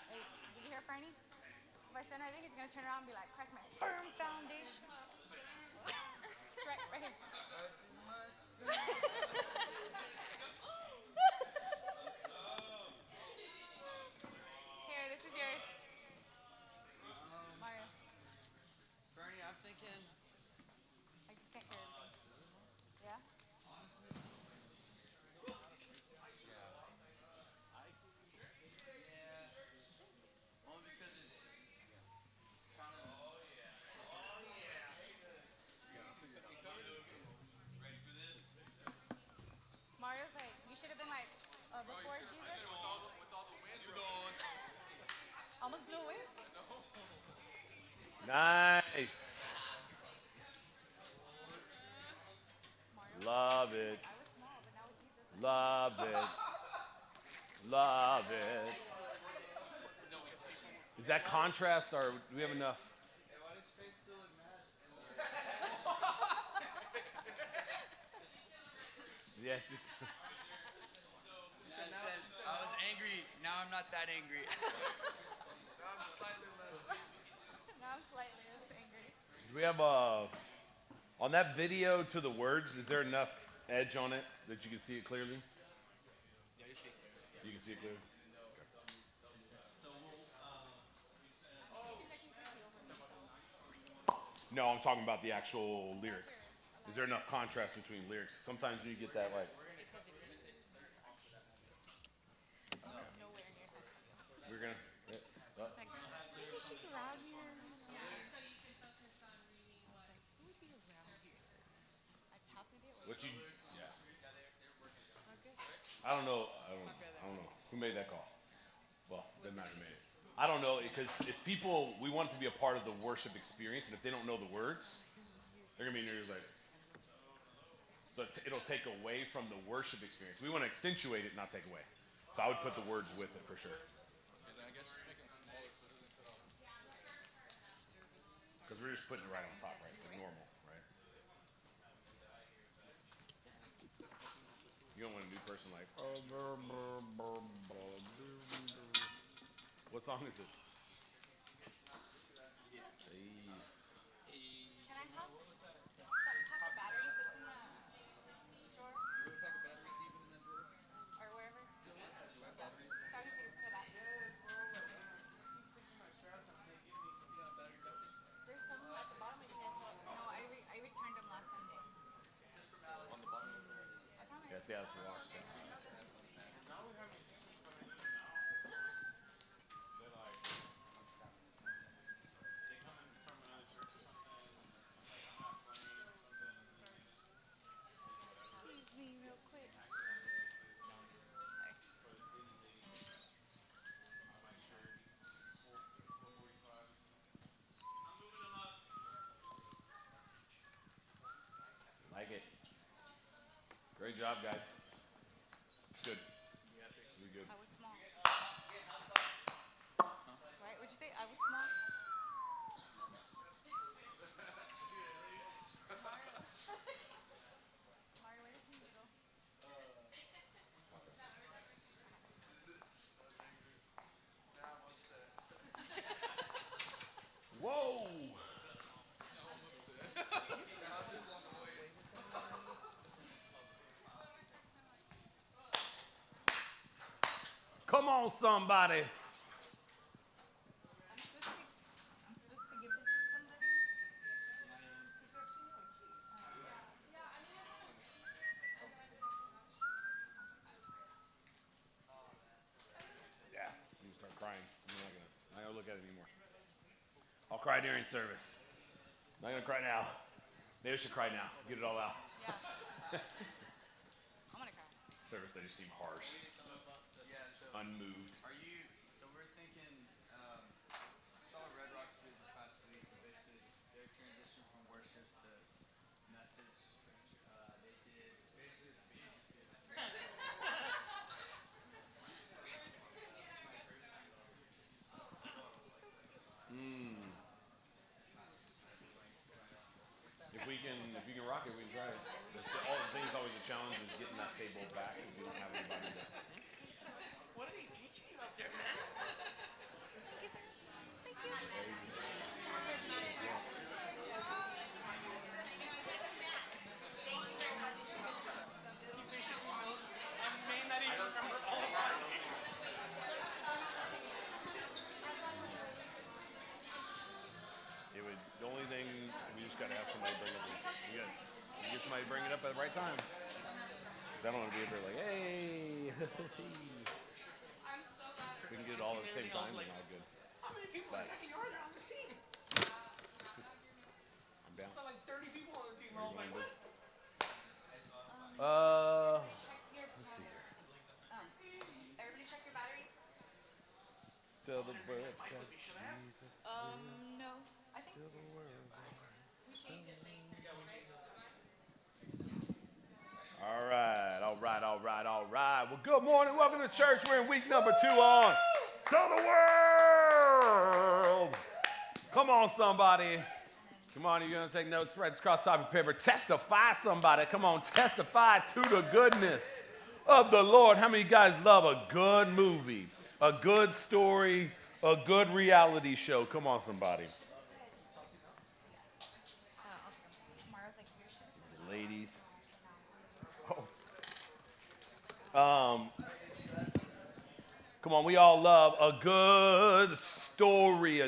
Hey, did you hear Franny? If I stand right there, he's gonna turn around and be like, "Christ, my firm foundation." It's right here. Here, this is yours. Mario. Bernie, I'm thinking. I just can't hear everything. Yeah? Only because it's kind of. Mario's like, you should have been like, before Jesus. With all the wind, you're going. Almost blew away. Nice. Love it. I was small, but now with Jesus. Love it. Love it. Is that contrast or do we have enough? Yes. Says, I was angry, now I'm not that angry. Now I'm slightly less. Now I'm slightly less angry. Do we have on that video to the words, is there enough edge on it that you can see it clearly? Yeah, you see it clear. You can see it clearly? No, I'm talking about the actual lyrics. Is there enough contrast between lyrics? Sometimes you get that like. Nowhere near San Antonio. We're gonna. It's like, maybe she's around here. Who would be around here? I just happened to be at work. What you? Yeah. I don't know. I don't know who made that call. Well, doesn't matter who made it. I don't know because if people, we want it to be a part of the worship experience, and if they don't know the words, they're gonna be in your ears like. So it'll take away from the worship experience. We want to accentuate it, not take away. So I would put the words with it for sure. And then I guess just make them smaller so it doesn't cut off. Because we're just putting it right on top, right? Like normal, right? You don't want a new person like. What song is it? Can I have that pack of batteries that's in the drawer? You would pack a battery even in that drawer? Or wherever? Batteries? Talking to that. There's some at the bottom of the chest. No, I returned them last Sunday. On the bottom of the I promise. Yeah, see how it's washed down. Excuse me real quick. Like it. Great job, guys. Good. We good. I was small. Right? Would you say I was small? Mario, where did you go? Whoa! Come on, somebody. I'm supposed to give this to somebody? Yeah, you start crying. I'm not gonna look at it anymore. I'll cry during service. Not gonna cry now. Maybe I should cry now. Get it all out. Yeah. I'm gonna cry. Service, they just seem harsh, Yeah, so unmoved. are you, so we're thinking, I saw Red Rocks do this past week, basically their transition from worship to message. They did, basically If you can rock it, we can try it. All the things always a challenge is getting that table back because we don't have anybody to. What are they teaching you up there, man? I may not even remember all of our names. The only thing, we just gotta have somebody bring it. We gotta get somebody to bring it up at the right time. I don't want to be over like, hey. We can get it all at the same time. Then all good. How many people exactly are there on this team? I'm down. There's like 30 people on the team. I was like, what? Let's see here. Everybody check your batteries. Tell the birds that Should I have? Jesus No. I think is the world. we changed it late. All right. Well, good morning. Welcome to church. We're in week number 2 on Tell the World. Come on, somebody. Come on, you're going to take notes. Spread this across the top of your paper. Testify, somebody. Come on, testify to the goodness of the Lord. How many of you guys love a good movie, a good story, a good reality show? Come on, somebody. I'll take them. Mario's like, your shit is Ladies. Come on, we all love a good story,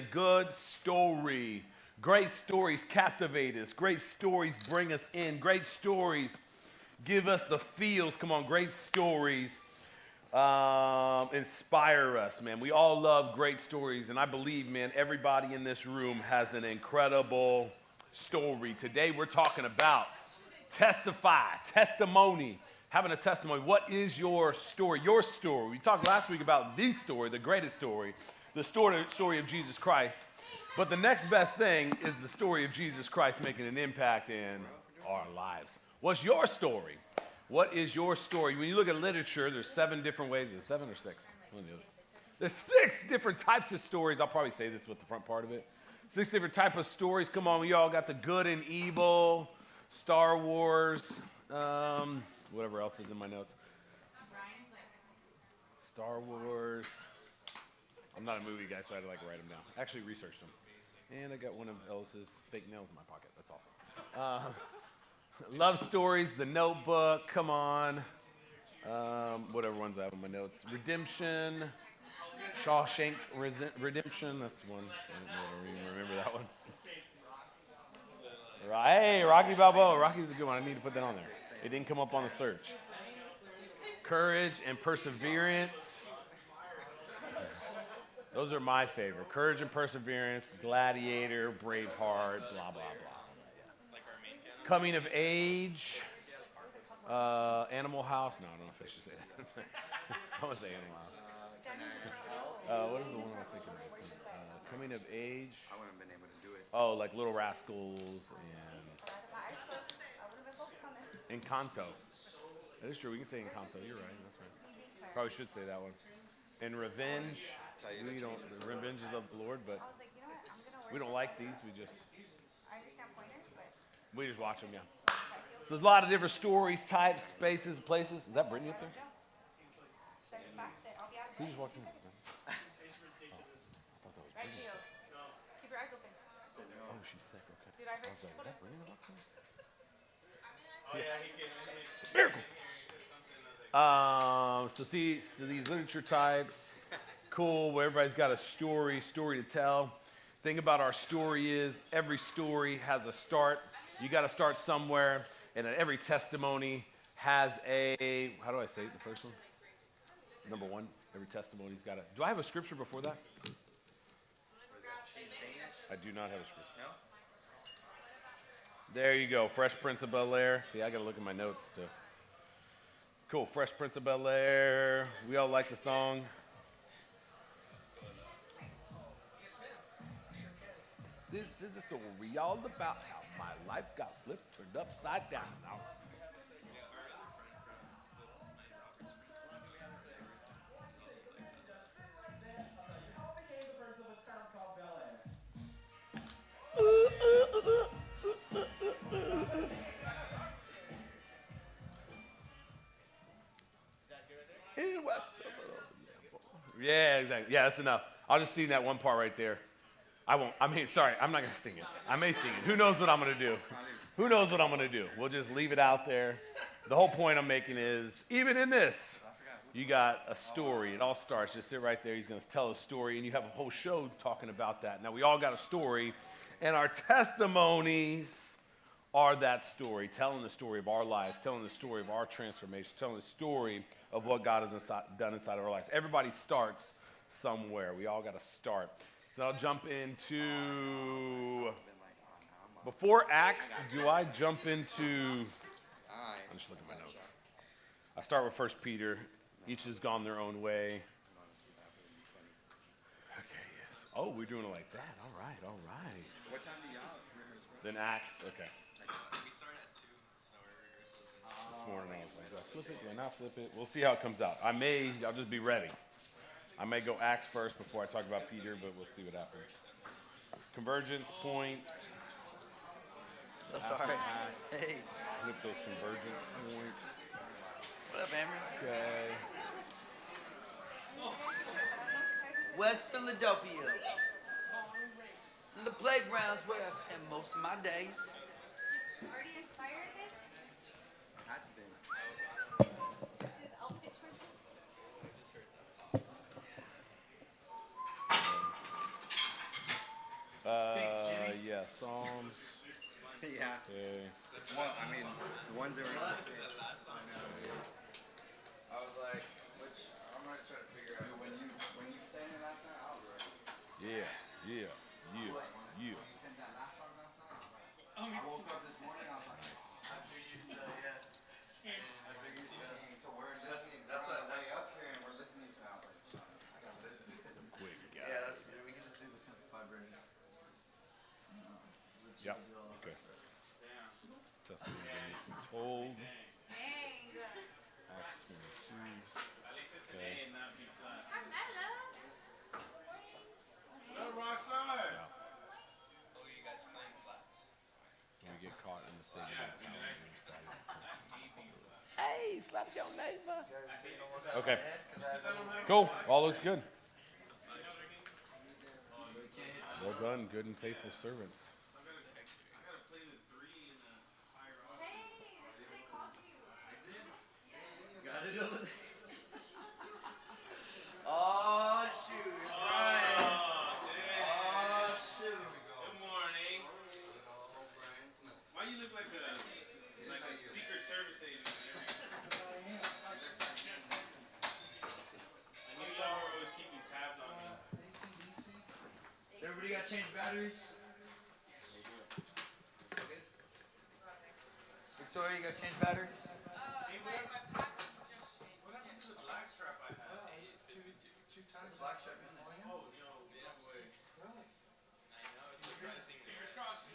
Great stories captivate us. Great stories bring us in. Great stories give us the feels. Come on, great stories inspire us, man. We all love great stories, and I believe, man, everybody in this room has an incredible story. Today we're talking about testimony. Having a testimony. What is your story? Your story. We talked last week about the story, the greatest story, the story of Jesus Christ. But the next best thing is the story of Jesus Christ making an impact in our lives. What's your story? What is your story? When you look at literature, there's 7 different ways. Is it 7 or 6? One or the other. There's 6 different types of stories. I'll probably say this with the front part of it. 6 different types of stories. Come on, we all got the good and evil, Star Wars, whatever else is in my notes. Star Wars. I'm not a movie guy, so I had to write them down. Actually researched them. And I got one of Ellis's fake nails in my pocket. That's awesome. Love stories, The Notebook, come on. Whatever ones I have in my notes. Redemption, Shawshank Redemption. That's one. I don't even remember that one. Hey, Rocky Balboa. Rocky's a good one. I need to put that on there. It didn't come up on the search. Courage and Perseverance. Those are my favorite. Courage and Perseverance, Gladiator, Braveheart, blah, blah, blah. Coming of Age, Animal House. No, I don't know if I should say that. I want to say Animal House. What is the one I was thinking of? Coming of Age. I wouldn't have been able to do it. Oh, like Little Rascals and my eyes closed. I would have been focused on it. Encanto. That is true. We can say in console. You're right. That's right. Probably should say that one. And revenge. We don't. Revenge is of the Lord, but I was like, you know what? I'm gonna we don't like these. We just understand pointers, but just watch them. Yeah. So there's a lot of different stories, types, spaces, places. Is that Brittany up there? that's the fact that I'll be out of Who bed just in walked 2 in? seconds. Right, Gio? Keep your eyes open. Oh, she's sick. Okay. Dude, I heard I was like, is that Brittany walking? Miracle. So these literature types, cool. Where everybody's got a story to tell. Thing about our story is every story has a start. You got to start somewhere, and every testimony has a. How do I say it? The first one. Number one. Every testimony's got a. Do I have a scripture before that? I do not have a scripture. No? There you go. Fresh Prince of Bel-Air. See, I got to look at my notes too. Cool. Fresh Prince of Bel-Air. We all like the song. This is a story all about how my life got flipped, turned upside down. Now, in West yeah, exactly. Yeah, that's enough. I'll just sing that one part right there. I won't. I mean, sorry, I'm not going to sing it. I may sing it. Who knows what I'm going to do? Who knows what I'm going to do? We'll just leave it out there. The whole point I'm making is, even in this, you got a story. It all starts. Just sit right there. He's going to tell a story, and you have a whole show talking about that. Now, we all got a story, and our testimonies are that story, telling the story of our lives, telling the story of our transformation, telling the story of what God has done inside of our lives. Everybody starts somewhere. We all got to start. So I'll jump into, before Acts, do I jump into, I'm just looking at my notes. I start with 1 Peter. Each has gone their own way. Okay, yes. Oh, we're doing it like that. All right. What time do y'all rehearse? Then Acts, okay. We start at 2, so our rehearsals is This morning I was like, do I flip it? Do I not flip it? We'll see how it comes out. I'll just be ready. I may go Acts first before I talk about Peter, but we'll see what happens. Convergence points. So sorry. Hey, Flip those convergence points. what up, Amber? Okay. West Philadelphia. The playground's where I spend most of my days. Already inspired this? had to be. His outfit choices? Yeah, Psalms. Yeah. Okay. Well, I mean, the ones that were. I was like, I'm gonna try to figure out. When you sang it last night, I was ready. Yeah. You sang that last song last night? I woke up this morning, I was like, I figured so, yeah. I figured so. So we're listening. That's what way up here, and we're listening to. I was like, I gotta listen. Quick, Yeah, that's good. We can just do the simplified version. Yep. Okay. Testimony being told. Dang. Acts 22. At least it's an A and not B flat. Yeah. Oh, you guys playing flats? When we get caught in the same. Hey, slap your neighbor. Okay. Cool. All looks good. Well done, good and faithful servants. I gotta play the 3 in the higher off. Hey, this is they called you. Got it over there. Oh, shoot. You're right. Oh, shoot. Good morning. Why you look like a Secret Service agent? I knew y'all were always keeping tabs on me. Everybody got changed batteries? Good. Victoria, you got changed batteries? What happened to the black strap I had? Two times. Black strap in there. Oh, no way. Really? I know. It's surprising. Fingers crossed.